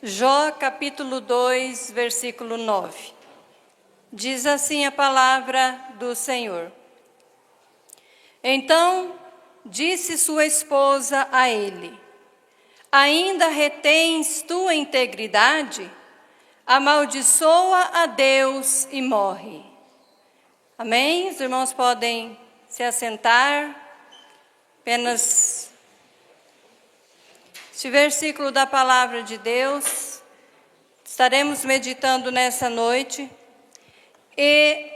Jó capítulo 2, versículo 9. Diz assim a palavra do Senhor. Então disse sua esposa a ele: ainda retens tua integridade? Amaldiçoa a Deus e morre. Amém? Os irmãos podem se assentar. Apenas este versículo da palavra de Deus estaremos meditando nessa noite. E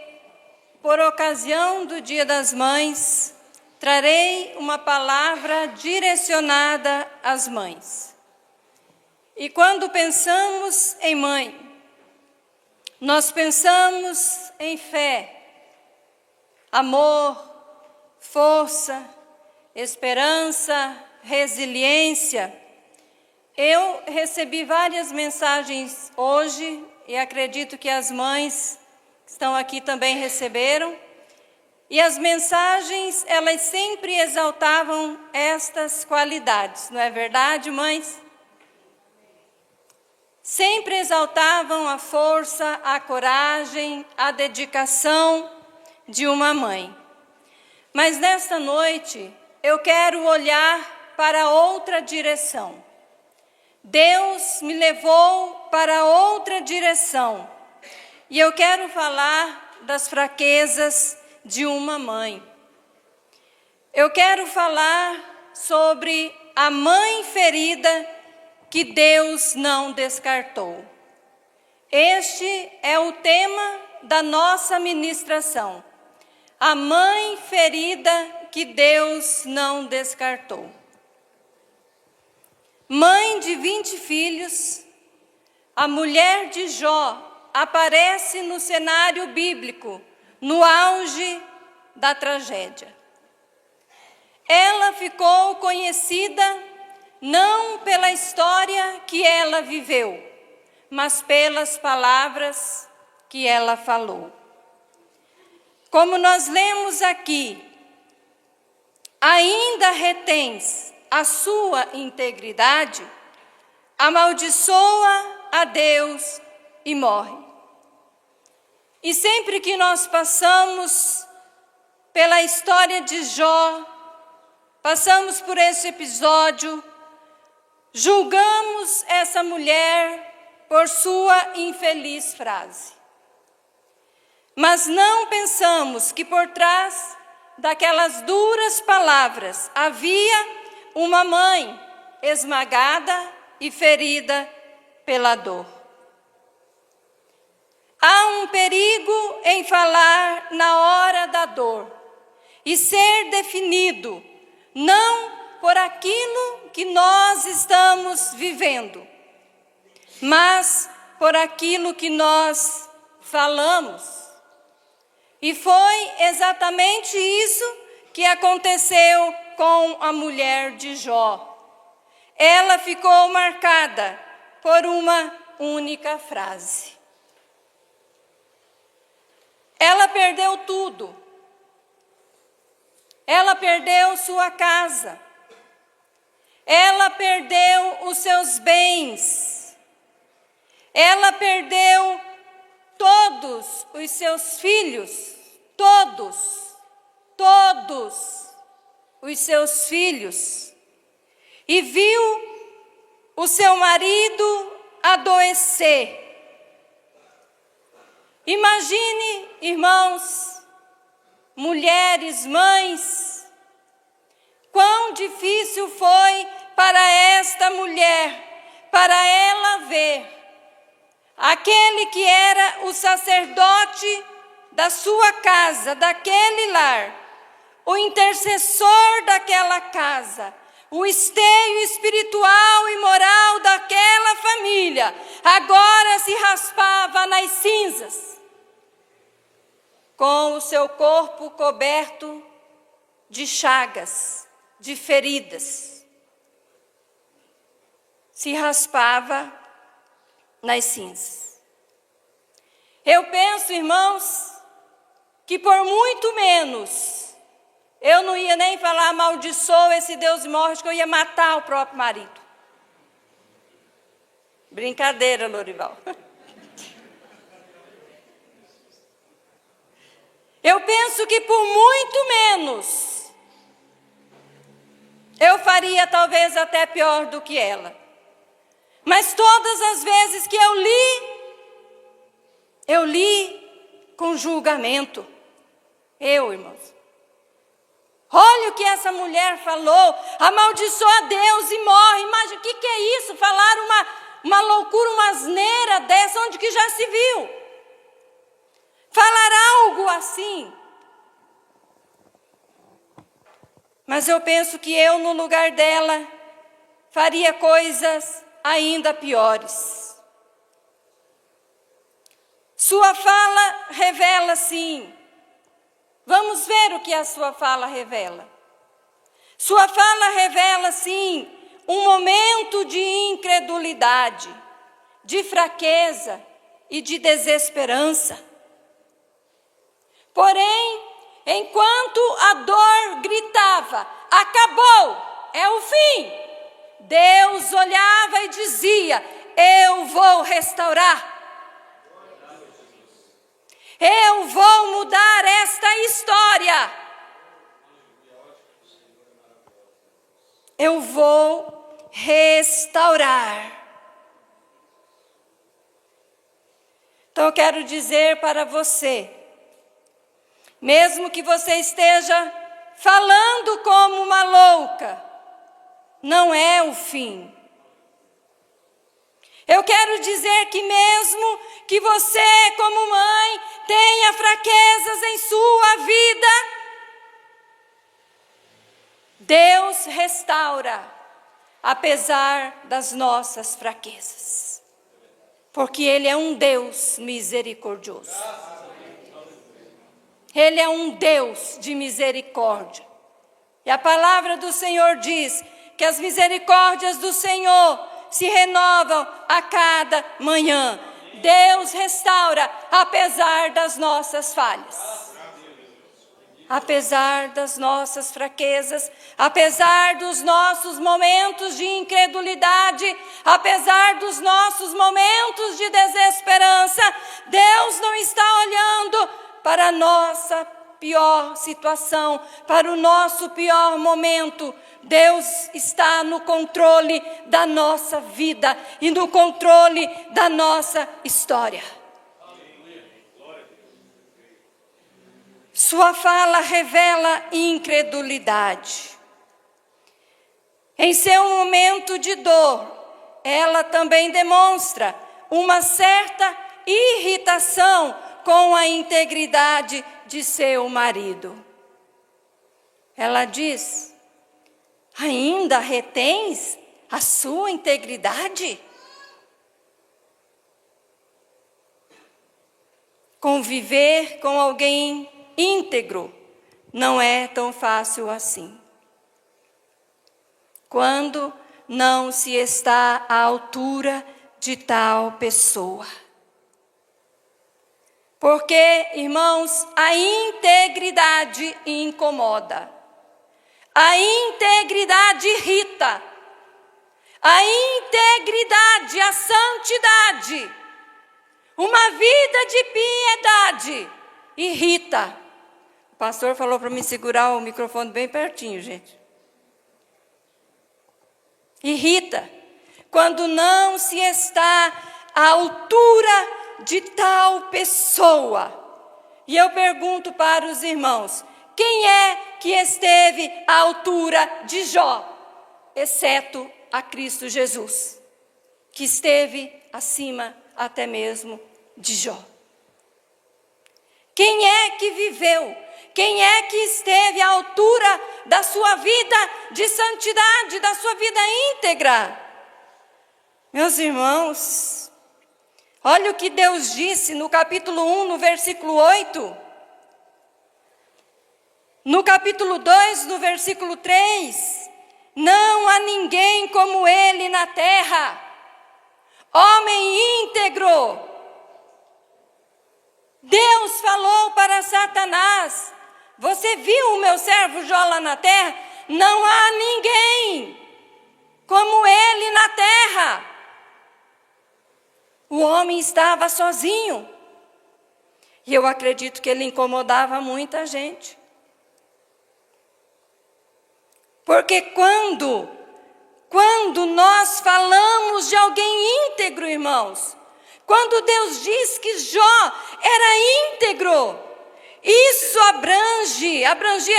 por ocasião do Dia das Mães, trarei uma palavra direcionada às mães. E quando pensamos em mãe, nós pensamos em fé, amor, força, esperança, resiliência. Eu recebi várias mensagens hoje e acredito que as mães que estão aqui também receberam. E as mensagens, elas sempre exaltavam estas qualidades, não é verdade, mães? Sempre exaltavam a força, a coragem, a dedicação de uma mãe. Mas nesta noite, eu quero olhar para outra direção. Deus me levou para outra direção. E eu quero falar das fraquezas de uma mãe. Eu quero falar sobre a mãe ferida que Deus não descartou. Este é o tema da nossa ministração. A mãe ferida que Deus não descartou. Mãe de 20 filhos, a mulher de Jó aparece no cenário bíblico, no auge da tragédia. Ela ficou conhecida não pela história que ela viveu, mas pelas palavras que ela falou. Como nós lemos aqui, ainda retens a sua integridade, amaldiçoa a Deus e morre. E sempre que nós passamos pela história de Jó, passamos por esse episódio, julgamos essa mulher por sua infeliz frase. Mas não pensamos que por trás daquelas duras palavras havia uma mãe esmagada e ferida pela dor. Há um perigo em falar na hora da dor e ser definido não por aquilo que nós estamos vivendo, mas por aquilo que nós falamos. E foi exatamente isso que aconteceu com a mulher de Jó. Ela ficou marcada por uma única frase. Ela perdeu tudo. Ela perdeu sua casa. Ela perdeu os seus bens. Ela perdeu todos os seus filhos. Todos os seus filhos. E viu o seu marido adoecer. Imagine, irmãos, mulheres, mães, quão difícil foi para esta mulher, para ela ver aquele que era o sacerdote da sua casa, daquele lar, o intercessor daquela casa, o esteio espiritual e moral daquela família, agora se raspava nas cinzas, com o seu corpo coberto de chagas, de feridas. Se raspava nas cinzas. Eu penso, irmãos, que por muito menos, eu não ia nem falar amaldiçoa esse Deus morre, que eu ia matar o próprio marido. Brincadeira, Lorival. Eu penso que por muito menos eu faria talvez até pior do que ela. Mas todas as vezes que eu li com julgamento. Irmãos. Olha o que essa mulher falou, amaldiçoa Deus e morre. Imagina, o que é isso? Falar uma loucura, uma asneira dessa, onde que já se viu? Falar algo assim. Mas eu penso que eu, no lugar dela, faria coisas ainda piores. Sua fala revela, sim. Vamos ver o que a sua fala revela. Sua fala revela, sim, um momento de incredulidade, de fraqueza e de desesperança. Porém, enquanto a dor gritava, acabou, é o fim, Deus olhava e dizia, eu vou restaurar. Eu vou mudar esta história. Eu vou restaurar. Então eu quero dizer para você, mesmo que você esteja falando como uma louca, não é o fim. Eu quero dizer que mesmo que você, como mãe, tenha fraquezas em sua vida, Deus restaura, apesar das nossas fraquezas. Porque Ele é um Deus misericordioso. Ele é um Deus de misericórdia. E a palavra do Senhor diz que as misericórdias do Senhor se renovam a cada manhã. Deus restaura, apesar das nossas falhas. Apesar das nossas fraquezas, apesar dos nossos momentos de incredulidade, apesar dos nossos momentos de desesperança, Deus não está olhando para a nossa pior situação, para o nosso pior momento. Deus está no controle da nossa vida e no controle da nossa história. Sua fala revela incredulidade. Em seu momento de dor, ela também demonstra uma certa irritação com a integridade de seu marido. Ela diz, ainda retens a sua integridade? Conviver com alguém íntegro não é tão fácil assim. Quando não se está à altura de tal pessoa. Porque, irmãos, a integridade incomoda. A integridade irrita. A integridade, a santidade, uma vida de piedade irrita. O pastor falou para me segurar o microfone bem pertinho, gente. Irrita quando não se está à altura de tal pessoa. E eu pergunto para os irmãos, quem é que esteve à altura de Jó, exceto a Cristo Jesus, que esteve acima até mesmo de Jó? Quem é que viveu? Quem é que esteve à altura da sua vida de santidade, da sua vida íntegra? Meus irmãos, olha o que Deus disse no capítulo 1, no versículo 8. No capítulo 2, no versículo 3. Não há ninguém como ele na terra, homem íntegro. Deus falou para Satanás, você viu o meu servo Jó lá na terra? Não há ninguém como ele na terra. O homem estava sozinho. E eu acredito que ele incomodava muita gente. Porque quando nós falamos de alguém íntegro, irmãos, quando Deus diz que Jó era íntegro, isso abrangia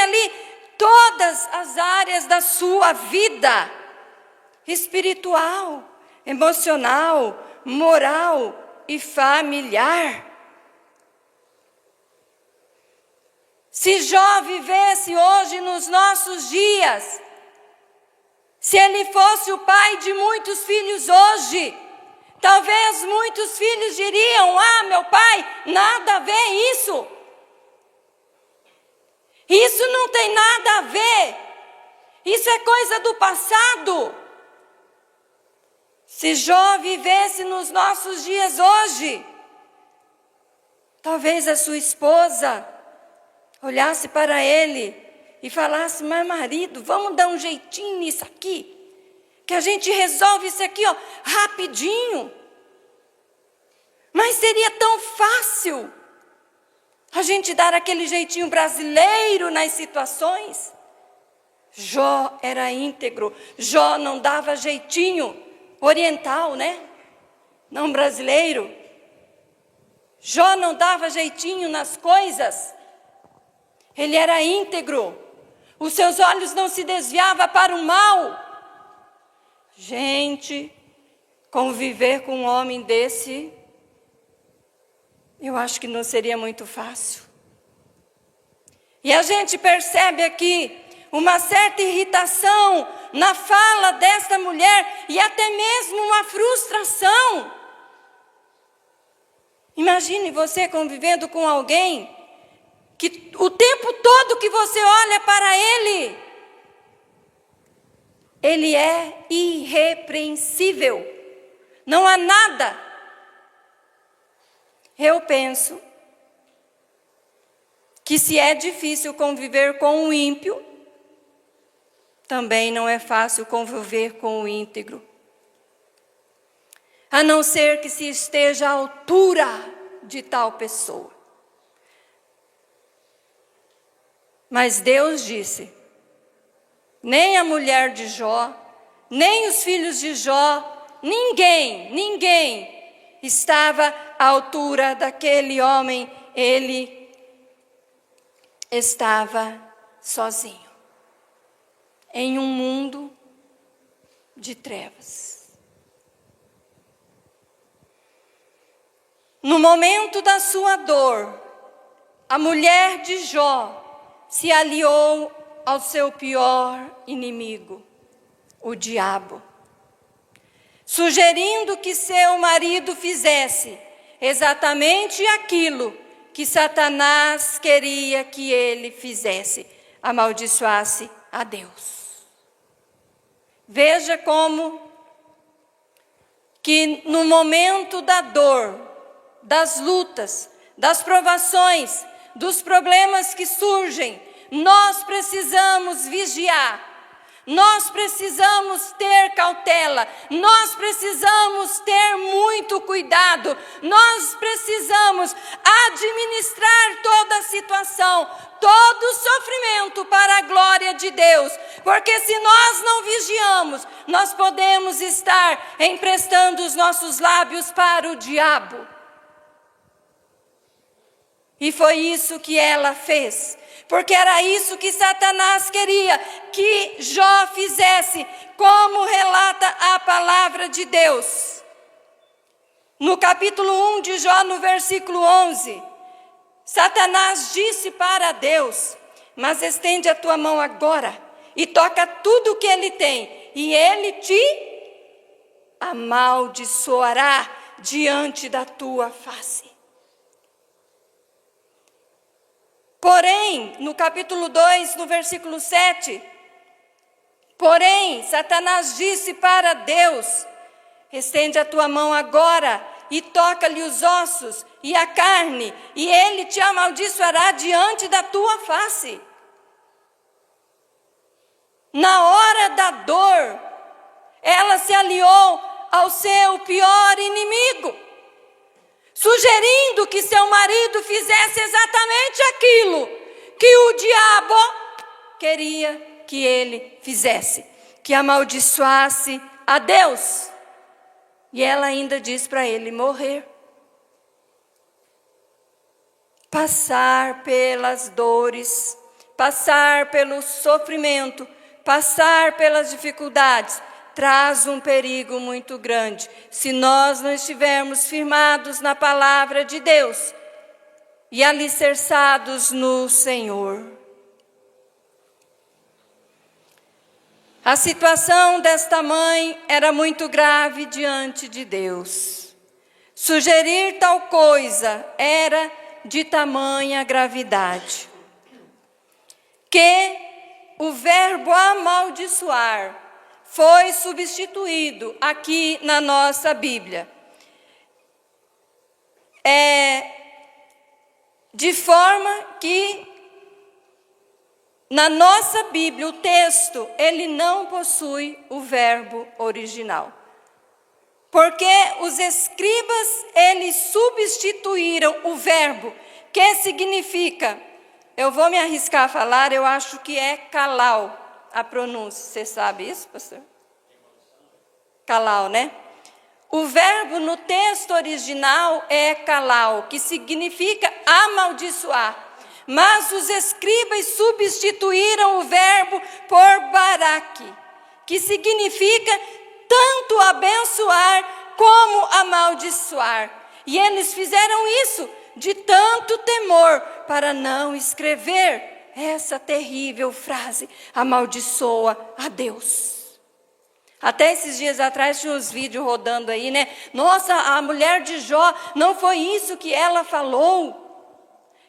ali todas as áreas da sua vida, espiritual, emocional, moral e familiar. Se Jó vivesse hoje nos nossos dias, se ele fosse o pai de muitos filhos hoje, talvez muitos filhos diriam: ah, meu pai, nada a ver isso. Isso não tem nada a ver. Isso é coisa do passado. Se Jó vivesse nos nossos dias hoje, talvez a sua esposa olhasse para ele e falasse: mas marido, vamos dar um jeitinho nisso aqui, que a gente resolve isso aqui, rapidinho. Mas seria tão fácil a gente dar aquele jeitinho brasileiro nas situações. Jó era íntegro. Jó não dava jeitinho oriental, né? Não brasileiro. Jó não dava jeitinho nas coisas. Ele era íntegro. Os seus olhos não se desviavam para o mal. Gente, conviver com um homem desse, eu acho que não seria muito fácil. E a gente percebe aqui uma certa irritação na fala desta mulher e até mesmo uma frustração. Imagine você convivendo com alguém que o tempo todo que você olha para ele, ele é irrepreensível. Não há nada. Eu penso que se é difícil conviver com o ímpio, também não é fácil conviver com o íntegro. A não ser que se esteja à altura de tal pessoa. Mas Deus disse: nem a mulher de Jó, nem os filhos de Jó, ninguém estava à altura daquele homem. Ele estava sozinho, em um mundo de trevas. No momento da sua dor, a mulher de Jó se aliou ao seu pior inimigo, o diabo, sugerindo que seu marido fizesse exatamente aquilo que Satanás queria que ele fizesse: amaldiçoasse a Deus. Veja como que no momento da dor, das lutas, das provações, dos problemas que surgem, nós precisamos vigiar, nós precisamos ter cautela, nós precisamos ter muito cuidado, nós precisamos administrar toda a situação, todo o sofrimento para a glória de Deus, porque se nós não vigiamos, nós podemos estar emprestando os nossos lábios para o diabo. E foi isso que ela fez, porque era isso que Satanás queria que Jó fizesse, como relata a palavra de Deus. No capítulo 1 de Jó, no versículo 11, Satanás disse para Deus: mas estende a tua mão agora e toca tudo o que ele tem, e ele te amaldiçoará diante da tua face. Porém, no capítulo 2, no versículo 7, porém, Satanás disse para Deus: estende a tua mão agora e toca-lhe os ossos e a carne, e ele te amaldiçoará diante da tua face. Na hora da dor, ela se aliou ao seu pior inimigo. sugerindo que seu marido fizesse exatamente aquilo que o diabo queria que ele fizesse, que amaldiçoasse a Deus. E ela ainda diz para ele morrer. Passar pelas dores, passar pelo sofrimento, passar pelas dificuldades, traz um perigo muito grande, se nós não estivermos firmados na palavra de Deus e alicerçados no Senhor. A situação desta mãe era muito grave diante de Deus. Sugerir tal coisa era de tamanha gravidade, que o verbo amaldiçoar foi substituído aqui na nossa Bíblia. De forma que na nossa Bíblia o texto ele não possui o verbo original. Porque os escribas, eles substituíram o verbo, que significa, eu vou me arriscar a falar, eu acho que é calau, a pronúncia. Você sabe isso, pastor? Calau, né? O verbo no texto original é calau, que significa amaldiçoar. Mas os escribas substituíram o verbo por baraque, que significa tanto abençoar como amaldiçoar. E eles fizeram isso de tanto temor para não escrever essa terrível frase, amaldiçoa a Deus. Até esses dias atrás tinha uns vídeos rodando aí, né? Nossa, a mulher de Jó, não foi isso que ela falou.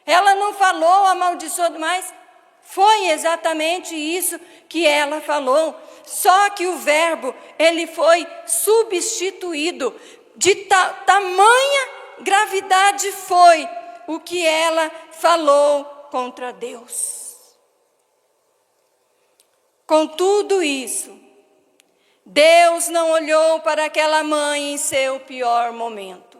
Ela não falou amaldiçoa, mas foi exatamente isso que ela falou. Só que o verbo, ele foi substituído. De tamanha gravidade foi o que ela falou contra Deus. Com tudo isso, Deus não olhou para aquela mãe em seu pior momento.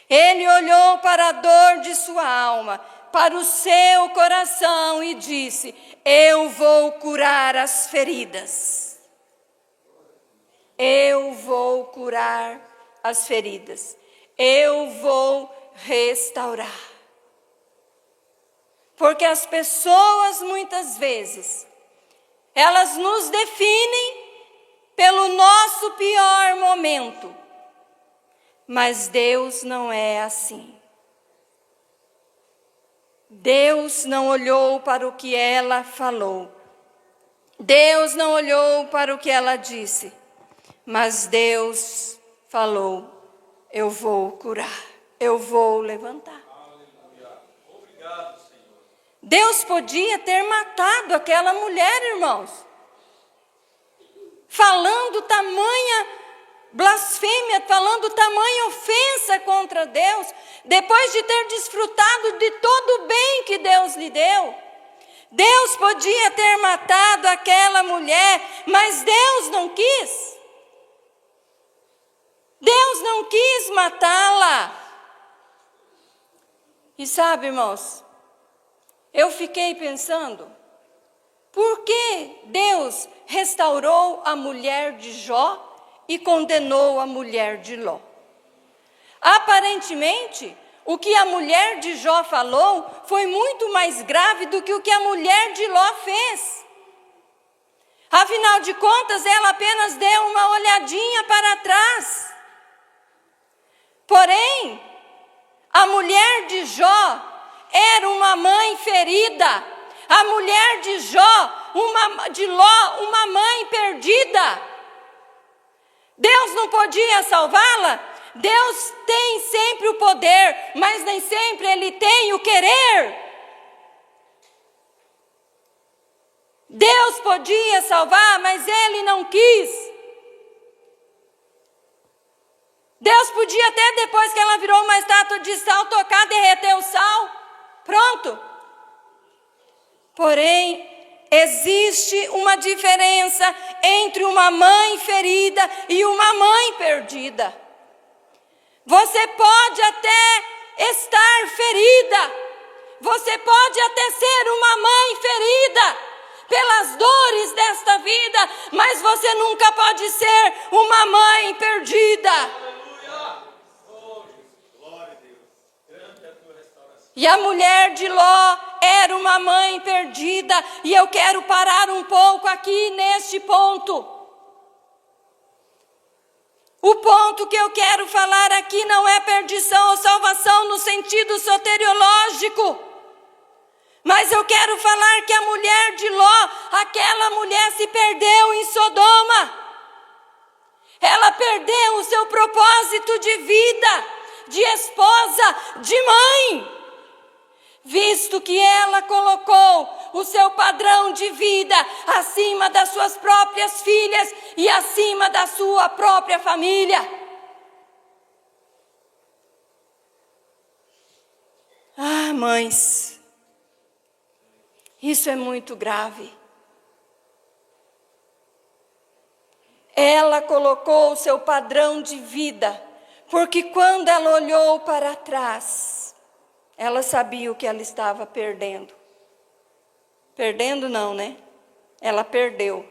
Ele olhou para a dor de sua alma, para o seu coração e disse: eu vou curar as feridas. Eu vou curar as feridas. Eu vou restaurar. Porque as pessoas muitas vezes, elas nos definem pelo nosso pior momento. Mas Deus não é assim. Deus não olhou para o que ela falou. Deus não olhou para o que ela disse. Mas Deus falou: eu vou curar, eu vou levantar. Obrigado, Senhor. Deus podia ter matado aquela mulher, irmãos, falando tamanha blasfêmia, falando tamanha ofensa contra Deus, depois de ter desfrutado de todo o bem que Deus lhe deu. Deus podia ter matado aquela mulher, mas Deus não quis. Deus não quis matá-la. E sabe, irmãos, eu fiquei pensando, por que Deus restaurou a mulher de Jó e condenou a mulher de Ló? Aparentemente, o que a mulher de Jó falou foi muito mais grave do que o que a mulher de Ló fez. Afinal de contas, ela apenas deu uma olhadinha para trás. Porém, a mulher de Jó era uma mãe ferida. A mulher de Ló, uma mãe perdida. Deus não podia salvá-la? Deus tem sempre o poder, mas nem sempre Ele tem o querer. Deus podia salvar, mas Ele não quis. Deus podia até depois que ela virou uma estátua de sal, tocar, derreter o sal. Pronto. Porém, existe uma diferença entre uma mãe ferida e uma mãe perdida. Você pode até estar ferida. Você pode até ser uma mãe ferida pelas dores desta vida, mas você nunca pode ser uma mãe perdida. Aleluia! Oh, glória a Deus. Grande é a tua restauração. E a mulher de Ló era uma mãe perdida, e eu quero parar um pouco aqui neste ponto. O ponto que eu quero falar aqui não é perdição ou salvação no sentido soteriológico, mas eu quero falar que a mulher de Ló, aquela mulher se perdeu em Sodoma. Ela perdeu o seu propósito de vida, de esposa, de mãe, visto que ela colocou o seu padrão de vida acima das suas próprias filhas e acima da sua própria família. Ah, mães, isso é muito grave. Ela colocou o seu padrão de vida, porque quando ela olhou para trás, ela sabia o que ela estava perdendo. Perdendo não, né? Ela perdeu.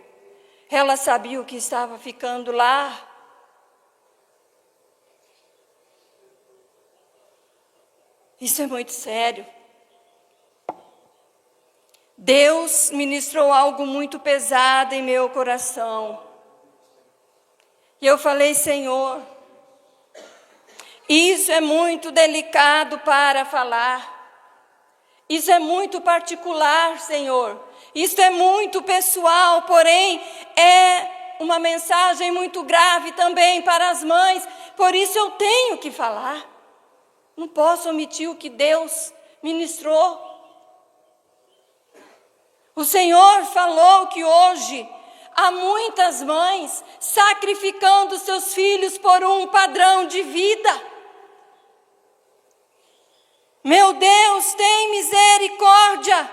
Ela sabia o que estava ficando lá. Isso é muito sério. Deus ministrou algo muito pesado em meu coração. E eu falei, Senhor, isso é muito delicado para falar. Isso é muito particular, Senhor. Isso é muito pessoal, porém é uma mensagem muito grave também para as mães. Por isso eu tenho que falar. Não posso omitir o que Deus ministrou. O Senhor falou que hoje há muitas mães sacrificando seus filhos por um padrão de vida. Meu Deus, tem misericórdia,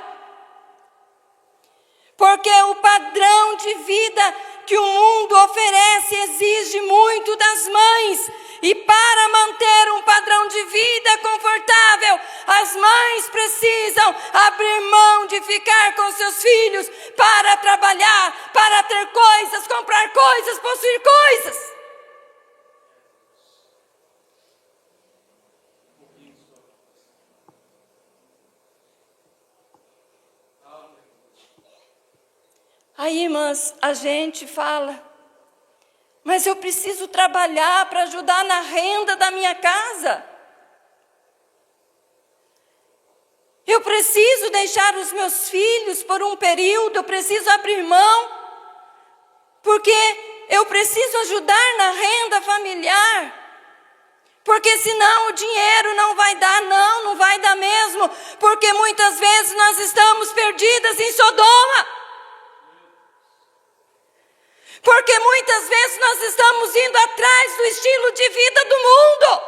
porque o padrão de vida que o mundo oferece exige muito das mães, e para manter um padrão de vida confortável, as mães precisam abrir mão de ficar com seus filhos para trabalhar, para ter coisas, comprar coisas, possuir coisas. Aí, irmãs, a gente fala, mas eu preciso trabalhar para ajudar na renda da minha casa. Eu preciso deixar os meus filhos por um período, eu preciso abrir mão, porque eu preciso ajudar na renda familiar. Porque senão o dinheiro não vai dar, não vai dar mesmo, porque muitas vezes nós estamos perdidas em Sodoma. Porque muitas vezes nós estamos indo atrás do estilo de vida do mundo.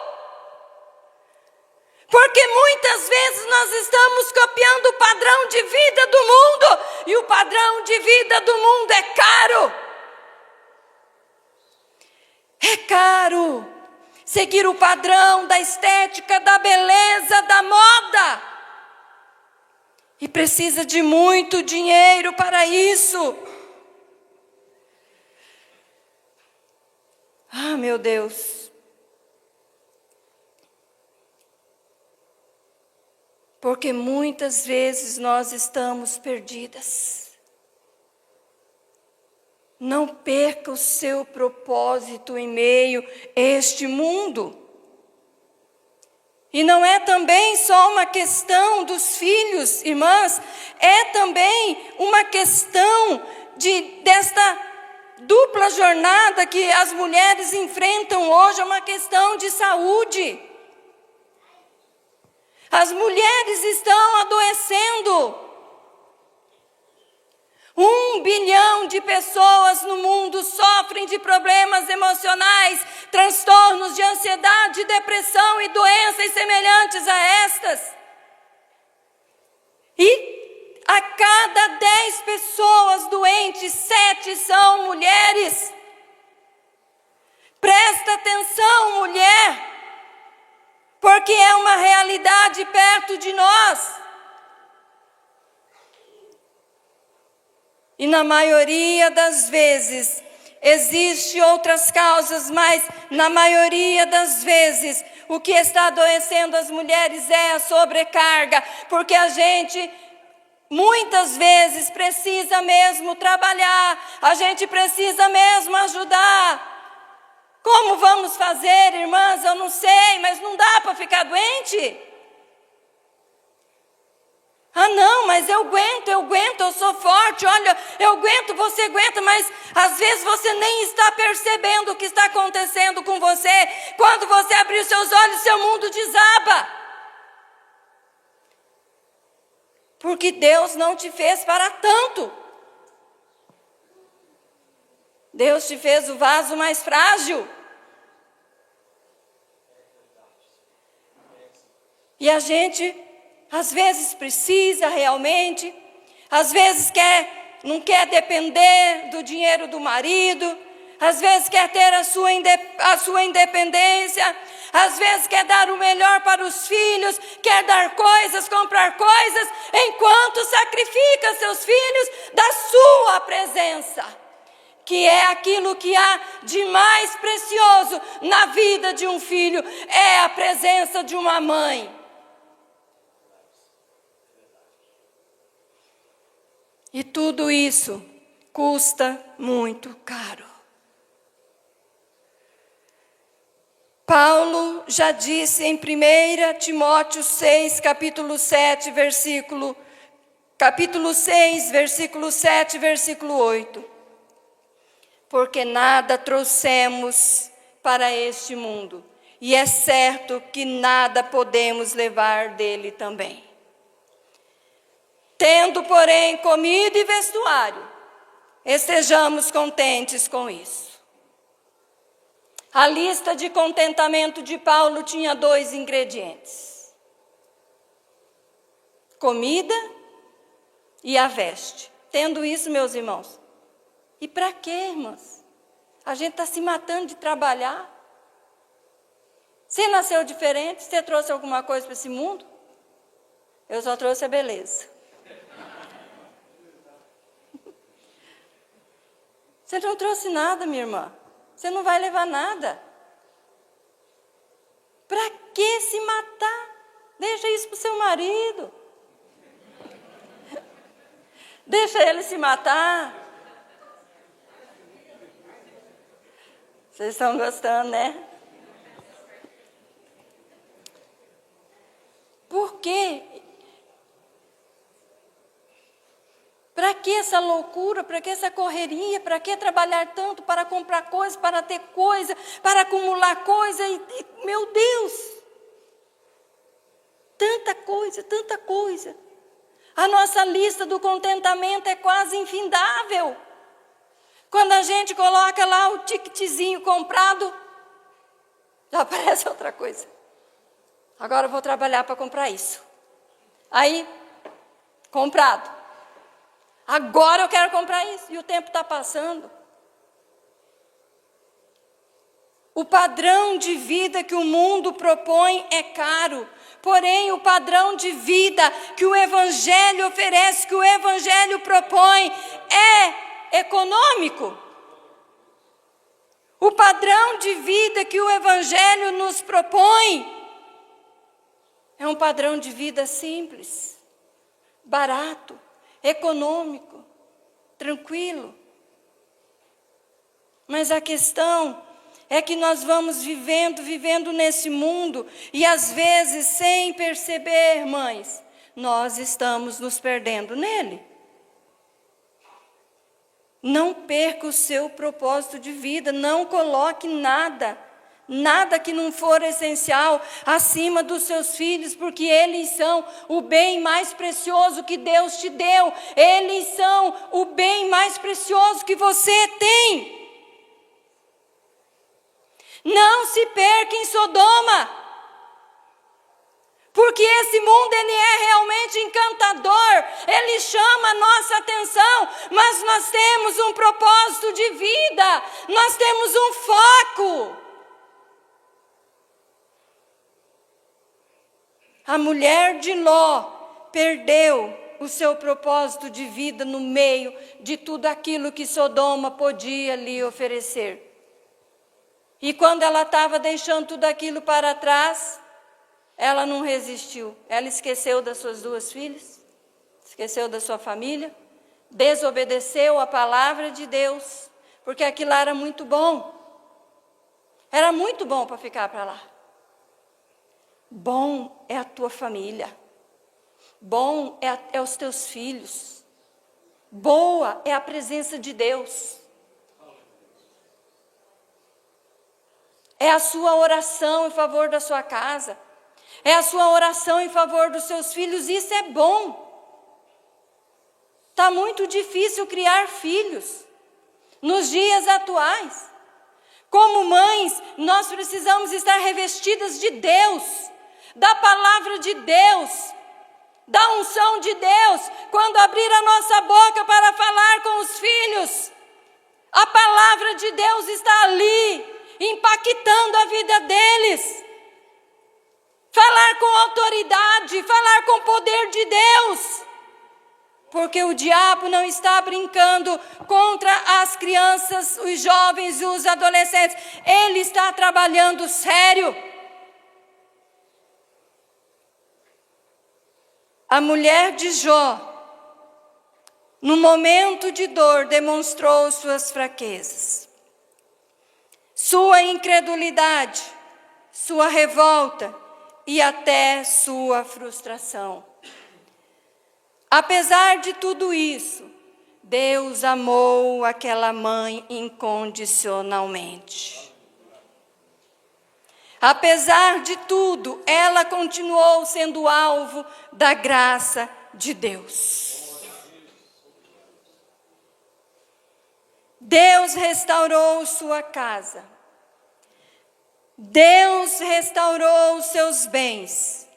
Porque muitas vezes nós estamos copiando o padrão de vida do mundo. E o padrão de vida do mundo é caro. É caro. Seguir o padrão da estética, da beleza, da moda. E precisa de muito dinheiro para isso. Ah, meu Deus. Porque muitas vezes nós estamos perdidas. Não perca o seu propósito em meio a este mundo. E não é também só uma questão dos filhos, irmãs, é também uma questão desta dupla jornada que as mulheres enfrentam hoje, é uma questão de saúde. As mulheres estão adoecendo. 1 bilhão de pessoas no mundo sofrem de problemas emocionais, transtornos de ansiedade, depressão e doenças semelhantes a estas. E a cada 10 pessoas doentes, 7 são mulheres. Presta atenção, mulher. uma realidade perto de nós. E na maioria das vezes, existem outras causas, mas na maioria das vezes, o que está adoecendo as mulheres é a sobrecarga, porque a gente muitas vezes precisa mesmo trabalhar, a gente precisa mesmo ajudar. Como vamos fazer, irmãs? Eu não sei, mas não dá para ficar doente? Ah, não, mas eu aguento, eu sou forte, olha, eu aguento, você aguenta, mas às vezes você nem está percebendo o que está acontecendo com você. Quando você abrir os seus olhos, seu mundo desaba. Porque Deus não te fez para tanto. Deus te fez o vaso mais frágil. E a gente às vezes precisa realmente, às vezes não quer depender do dinheiro do marido, às vezes quer ter a sua independência, às vezes quer dar o melhor para os filhos, quer dar coisas, comprar coisas, enquanto sacrifica seus filhos da sua presença, que é aquilo que há de mais precioso na vida de um filho, é a presença de uma mãe. E tudo isso custa muito caro. Paulo já disse em 1 Timóteo 6, capítulo 6, versículo 7, versículo 8. Porque nada trouxemos para este mundo, e é certo que nada podemos levar dele também. Tendo, porém, comida e vestuário, estejamos contentes com isso. A lista de contentamento de Paulo tinha 2 ingredientes: comida e a veste. Tendo isso, meus irmãos, e para quê, irmãs? A gente está se matando de trabalhar. Você nasceu diferente? Você trouxe alguma coisa para esse mundo? Eu só trouxe a beleza. Você não trouxe nada, minha irmã. Você não vai levar nada. Para que se matar? Deixa isso para o seu marido. Deixa ele se matar. Vocês estão gostando, né? Por quê? Para que essa loucura, para que essa correria, para que trabalhar tanto para comprar coisa, para ter coisa, para acumular coisa, meu Deus, tanta coisa, tanta coisa. A nossa lista do contentamento é quase infindável. Quando a gente coloca lá o ticketzinho comprado, já aparece outra coisa. Agora eu vou trabalhar para comprar isso. Aí, comprado. Agora eu quero comprar isso. E o tempo está passando. O padrão de vida que o mundo propõe é caro. Porém, o padrão de vida que o Evangelho oferece, que o Evangelho propõe, é econômico. O padrão de vida que o Evangelho nos propõe é um padrão de vida simples, barato, econômico, tranquilo. Mas a questão é que nós vamos vivendo nesse mundo e às vezes sem perceber, mães, nós estamos nos perdendo nele. Não perca o seu propósito de vida, não coloque nada que não for essencial acima dos seus filhos, porque eles são o bem mais precioso que Deus te deu, eles são o bem mais precioso que você tem. Não se perca em Sodoma, porque esse mundo ele é realmente encantador, ele chama a nossa atenção, mas nós temos um propósito de vida, nós temos um foco. A mulher de Ló perdeu o seu propósito de vida no meio de tudo aquilo que Sodoma podia lhe oferecer. E quando ela estava deixando tudo aquilo para trás, ela não resistiu. Ela esqueceu das suas 2 filhas, esqueceu da sua família, desobedeceu a palavra de Deus, porque aquilo era muito bom. Era muito bom para ficar para lá. Bom é a tua família. Bom é os teus filhos. Boa é a presença de Deus. É a sua oração em favor da sua casa. É a sua oração em favor dos seus filhos. Isso é bom. Está muito difícil criar filhos nos dias atuais. Como mães, nós precisamos estar revestidas de Deus, da palavra de Deus, da unção de Deus. Quando abrir a nossa boca para falar com os filhos, a palavra de Deus está ali, impactando a vida deles. Falar com autoridade, falar com o poder de Deus. Porque o diabo não está brincando contra as crianças, os jovens e os adolescentes. Ele está trabalhando sério. A mulher de Jó, no momento de dor, demonstrou suas fraquezas, sua incredulidade, sua revolta e até sua frustração. Apesar de tudo isso, Deus amou aquela mãe incondicionalmente. Apesar de tudo, ela continuou sendo alvo da graça de Deus. Deus restaurou sua casa. Deus restaurou os seus bens.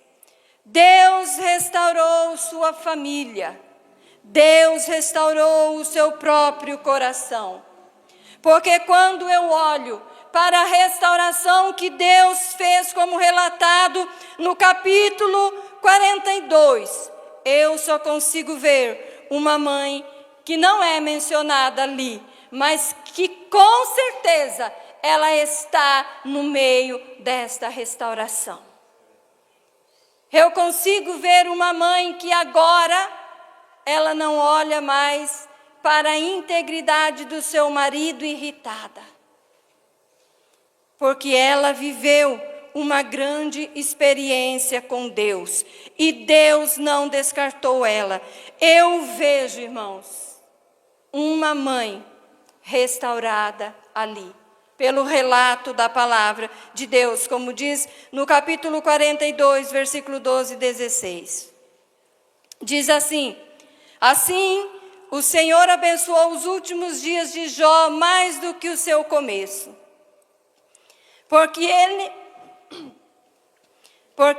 Deus restaurou sua família. Deus restaurou o seu próprio coração. Porque quando eu olho para a restauração que Deus fez, como relatado no capítulo 42, eu só consigo ver uma mãe que não é mencionada ali, mas que com certeza ela está no meio desta restauração. Eu consigo ver uma mãe que agora ela não olha mais para a integridade do seu marido irritada. Porque ela viveu uma grande experiência com Deus. E Deus não descartou ela. Eu vejo, irmãos, uma mãe restaurada ali. Pelo relato da palavra de Deus, como diz no capítulo 42, versículo 12 e 16. Diz assim: assim o Senhor abençoou os últimos dias de Jó mais do que o seu começo. Porque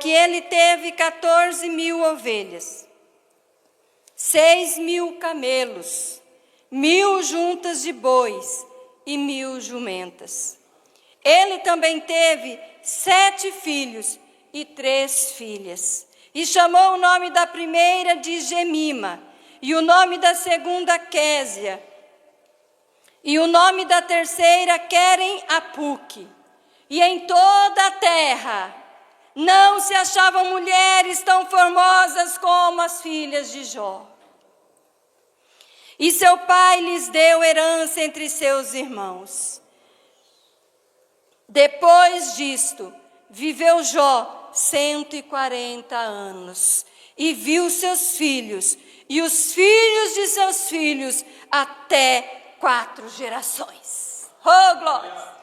ele teve 14.000 ovelhas, 6.000 camelos, 1.000 juntas de bois, e 1.000 jumentas. Ele também teve 7 filhos e 3 filhas. E chamou o nome da primeira de Gemima, e o nome da segunda Késia, e o nome da terceira Querem Apuque. E em toda a terra não se achavam mulheres tão formosas como as filhas de Jó. E seu pai lhes deu herança entre seus irmãos. Depois disto, viveu Jó 140 anos, e viu seus filhos, e os filhos de seus filhos, até 4 gerações. Oh, glória!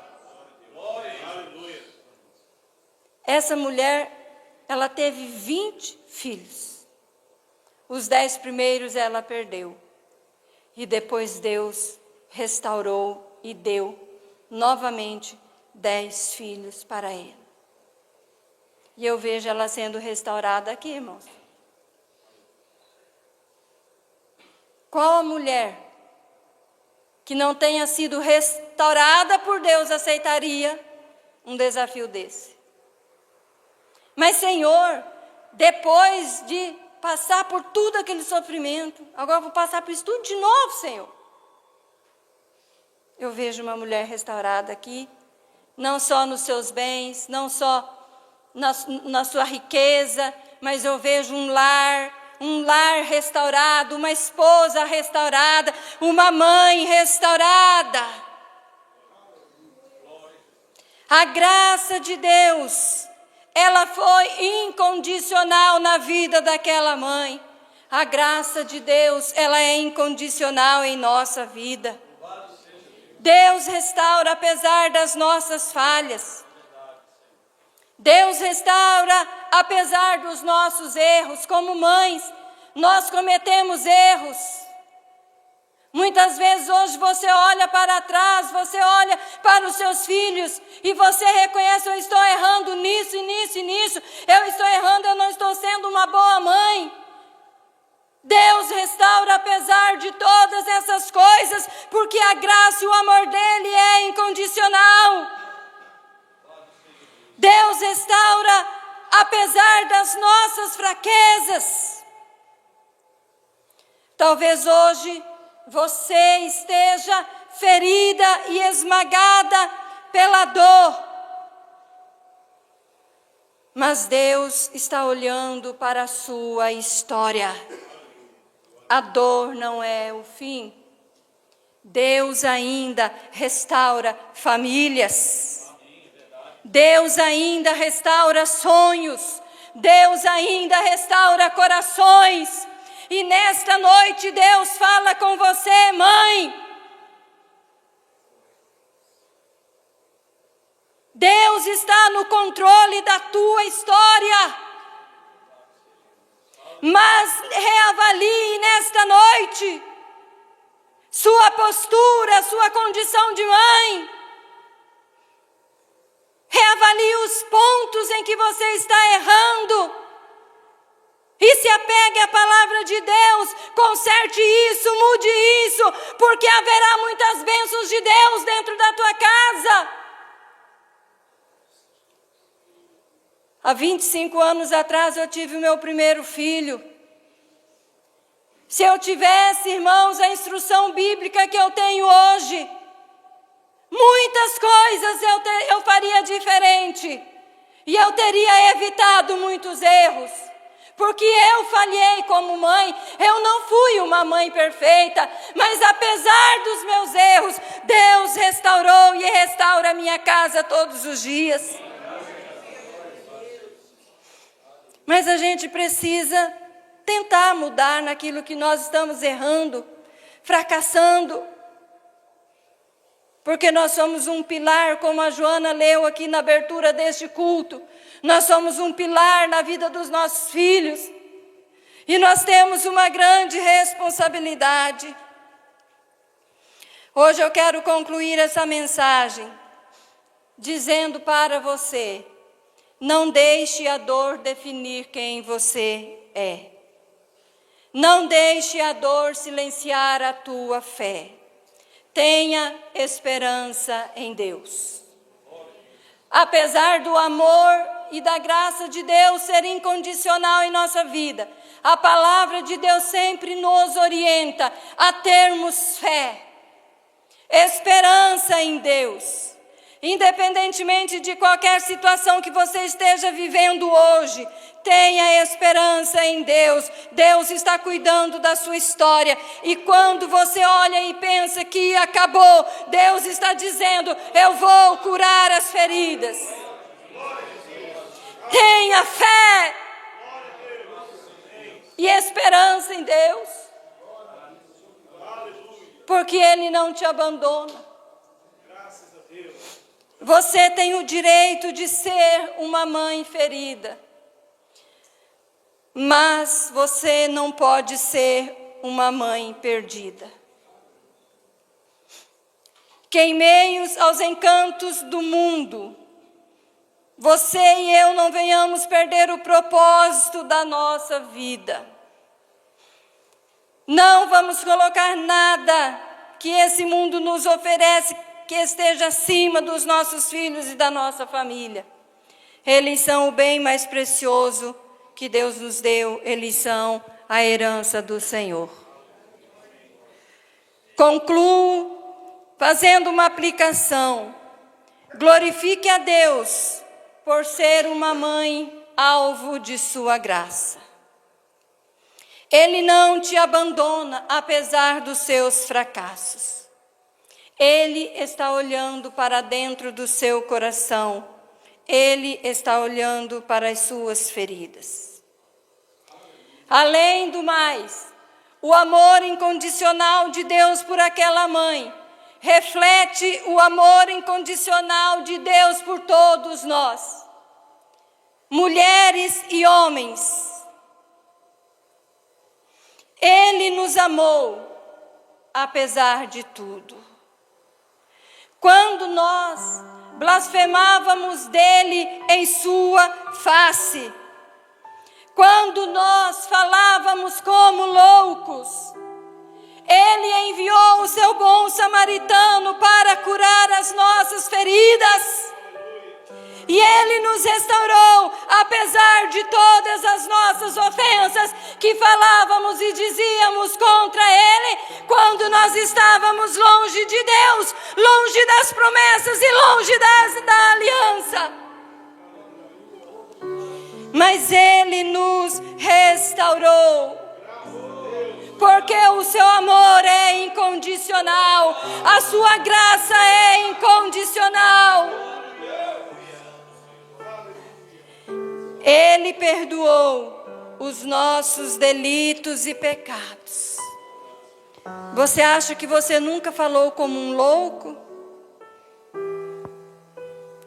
Essa mulher, ela teve 20 filhos. Os 10 primeiros ela perdeu. E depois Deus restaurou e deu novamente 10 filhos para ela. E eu vejo ela sendo restaurada aqui, irmãos. Qual a mulher que não tenha sido restaurada por Deus aceitaria um desafio desse? Mas, Senhor, depois de passar por tudo aquele sofrimento, agora vou passar por isso tudo de novo, Senhor. Eu vejo uma mulher restaurada aqui, não só nos seus bens, não só na sua riqueza, mas eu vejo um lar restaurado, uma esposa restaurada, uma mãe restaurada. A graça de Deus, ela foi incondicional na vida daquela mãe. A graça de Deus, ela é incondicional em nossa vida. Deus restaura apesar das nossas falhas. Deus restaura apesar dos nossos erros. Como mães, nós cometemos erros. Muitas vezes hoje você olha para trás, você olha para os seus filhos e você reconhece: eu estou errando nisso e nisso e nisso, eu estou errando, eu não estou sendo uma boa mãe. Deus restaura apesar de todas essas coisas, porque a graça e o amor dele é incondicional. Deus restaura apesar das nossas fraquezas. Talvez hoje você esteja ferida e esmagada pela dor. Mas Deus está olhando para a sua história. A dor não é o fim. Deus ainda restaura famílias. Deus ainda restaura sonhos. Deus ainda restaura corações. E nesta noite Deus fala com você, mãe. Deus está no controle da tua história. Mas reavalie nesta noite sua postura, sua condição de mãe. Reavalie os pontos em que você está errando. E se apegue à palavra de Deus, conserte isso, mude isso, porque haverá muitas bênçãos de Deus dentro da tua casa. Há 25 anos atrás eu tive o meu primeiro filho. Se eu tivesse, irmãos, a instrução bíblica que eu tenho hoje, muitas coisas eu faria diferente. E eu teria evitado muitos erros. Porque eu falhei como mãe, eu não fui uma mãe perfeita, mas apesar dos meus erros, Deus restaurou e restaura a minha casa todos os dias. Mas a gente precisa tentar mudar naquilo que nós estamos errando, fracassando. Porque nós somos um pilar, como a Joana leu aqui na abertura deste culto. Nós somos um pilar na vida dos nossos filhos. E nós temos uma grande responsabilidade. Hoje eu quero concluir essa mensagem dizendo para você: não deixe a dor definir quem você é. Não deixe a dor silenciar a tua fé. Tenha esperança em Deus. Apesar do amor e da graça de Deus ser incondicional em nossa vida, a palavra de Deus sempre nos orienta a termos fé, esperança em Deus. Independentemente de qualquer situação que você esteja vivendo hoje, tenha esperança em Deus. Deus está cuidando da sua história. E quando você olha e pensa que acabou, Deus está dizendo: eu vou curar as feridas. Tenha fé e esperança em Deus, porque Ele não te abandona. Você tem o direito de ser uma mãe ferida, mas você não pode ser uma mãe perdida. Que em meio aos encantos do mundo, você e eu não venhamos perder o propósito da nossa vida. Não vamos colocar nada que esse mundo nos oferece que esteja acima dos nossos filhos e da nossa família. Eles são o bem mais precioso que Deus nos deu, eles são a herança do Senhor. Concluo fazendo uma aplicação. Glorifique a Deus por ser uma mãe alvo de sua graça. Ele não te abandona apesar dos seus fracassos. Ele está olhando para dentro do seu coração. Ele está olhando para as suas feridas. Além do mais, o amor incondicional de Deus por aquela mãe reflete o amor incondicional de Deus por todos nós, mulheres e homens. Ele nos amou apesar de tudo. Quando nós blasfemávamos dele em sua face, quando nós falávamos como loucos, ele enviou o seu bom samaritano para curar as nossas feridas. E ele nos restaurou, apesar de todas as nossas ofensas que falávamos e dizíamos contra ele, quando nós estávamos longe de Deus, longe das promessas e longe da aliança. Mas ele nos restaurou, porque o seu amor é incondicional, a sua graça é incondicional. Ele perdoou os nossos delitos e pecados. Você acha que você nunca falou como um louco?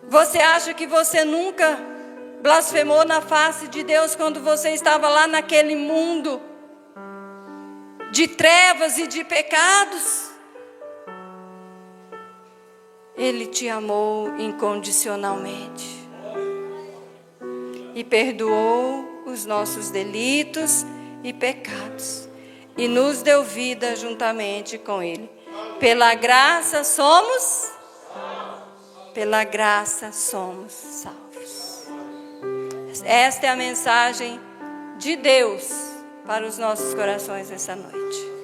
Você acha que você nunca blasfemou na face de Deus quando você estava lá naquele mundo de trevas e de pecados? Ele te amou incondicionalmente e perdoou os nossos delitos e pecados e nos deu vida juntamente com ele. Pela graça somos salvos. Esta é a mensagem de Deus para os nossos corações essa noite.